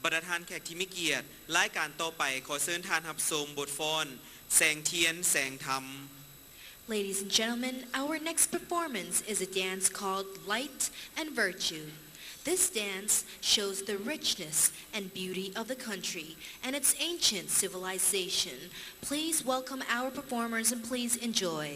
ประธานแขกที่มีเกียรติรายการต่อไปขอเชิญท่านรับชมบทฟ้อนแสงเทียนแสงธรรม Ladies and gentlemen, our next performance is a dance called Light and Virtue. This dance shows the richness and beauty of the country and its ancient civilization. Please welcome our performers and please enjoy.